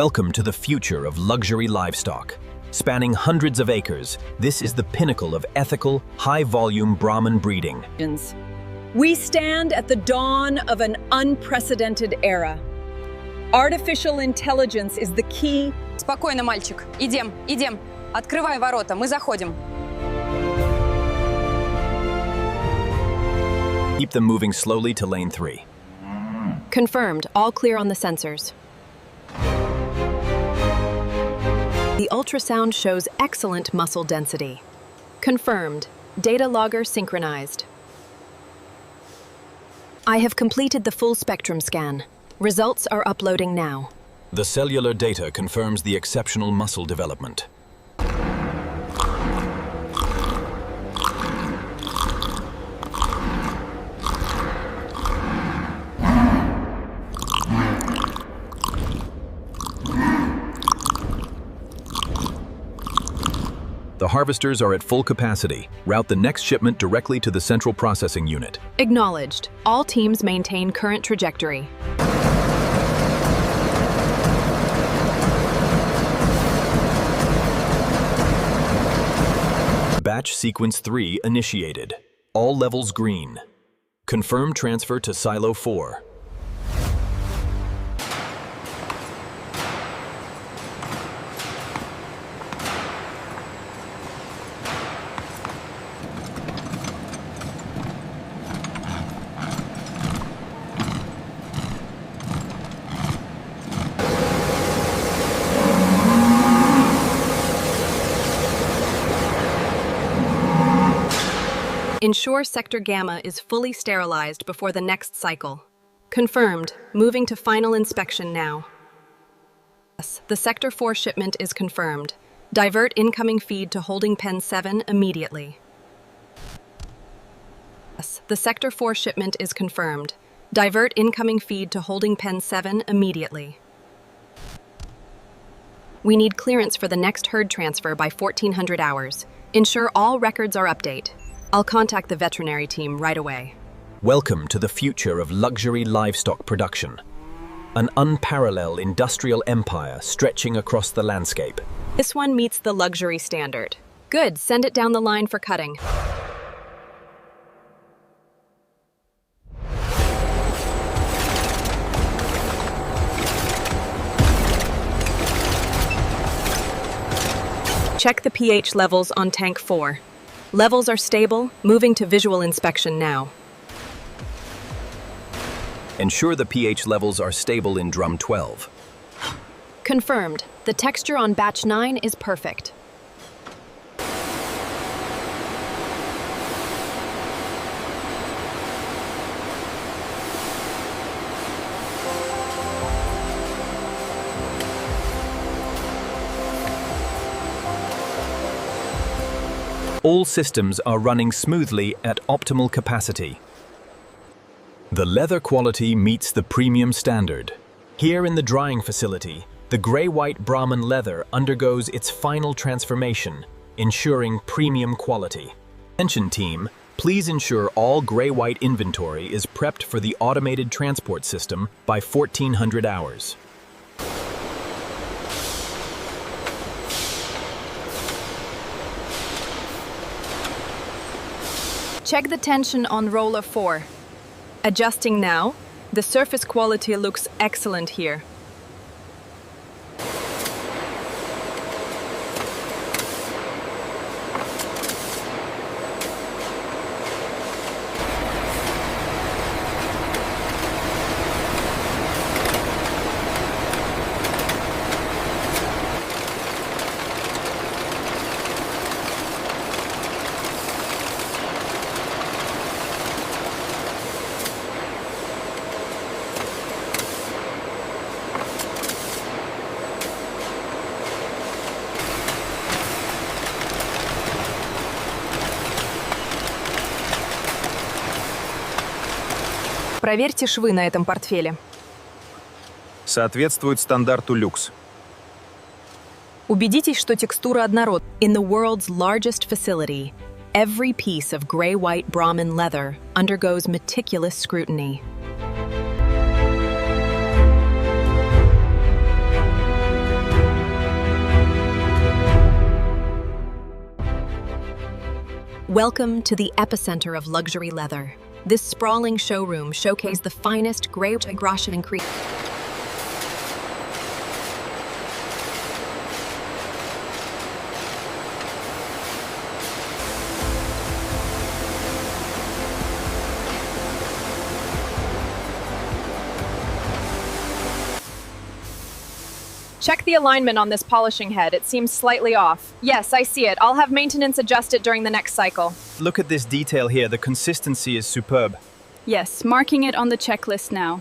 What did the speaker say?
Welcome to the future of luxury livestock. Spanning hundreds of acres, this is the pinnacle of ethical, high-volume Brahman breeding. We stand at the dawn of an unprecedented era. Artificial intelligence is the key. Спокойно, мальчик. Идем. Открывай ворота, мы заходим. Keep them moving slowly to lane 3. Confirmed. All clear on the sensors. The ultrasound shows excellent muscle density. Confirmed. Data logger synchronized. I have completed the full spectrum scan. Results are uploading now. The cellular data confirms the exceptional muscle development. The harvesters are at full capacity. Route the next shipment directly to the central processing unit. Acknowledged. All teams maintain current trajectory. Batch sequence 3 initiated. All levels green. Confirm transfer to silo 4. Ensure Sector Gamma is fully sterilized before the next cycle. Confirmed. Moving to final inspection now. Yes, the Sector 4 shipment is confirmed. Divert incoming feed to holding pen 7 immediately. Yes, the Sector 4 shipment is confirmed. Divert incoming feed to holding pen 7 immediately. We need clearance for the next herd transfer by 1400 hours. Ensure all records are updated. I'll contact the veterinary team right away. Welcome to the future of luxury livestock production. An unparalleled industrial empire stretching across the landscape. This one meets the luxury standard. Good, send it down the line for cutting. Check the pH levels on tank 4. Levels are stable, moving to visual inspection now. Ensure the pH levels are stable in drum 12. Confirmed. The texture on batch 9 is perfect. All systems are running smoothly at optimal capacity. The leather quality meets the premium standard. Here in the drying facility, the gray-white Brahman leather undergoes its final transformation, ensuring premium quality. Attention team, please ensure all gray-white inventory is prepped for the automated transport system by 1400 hours. Check the tension on roller 4. Adjusting now. The surface quality looks excellent here. Проверьте швы на этом портфеле. Соответствует стандарту люкс. Убедитесь, что текстура однородна. In the world's largest facility, every piece of gray-white Brahman leather undergoes meticulous scrutiny. Welcome to the epicenter of luxury leather. This sprawling showroom showcased the finest grey groschen and cream. Check the alignment on this polishing head. It seems slightly off. Yes, I see it. I'll have maintenance adjust it during the next cycle. Look at this detail here. The consistency is superb. Yes, marking it on the checklist now.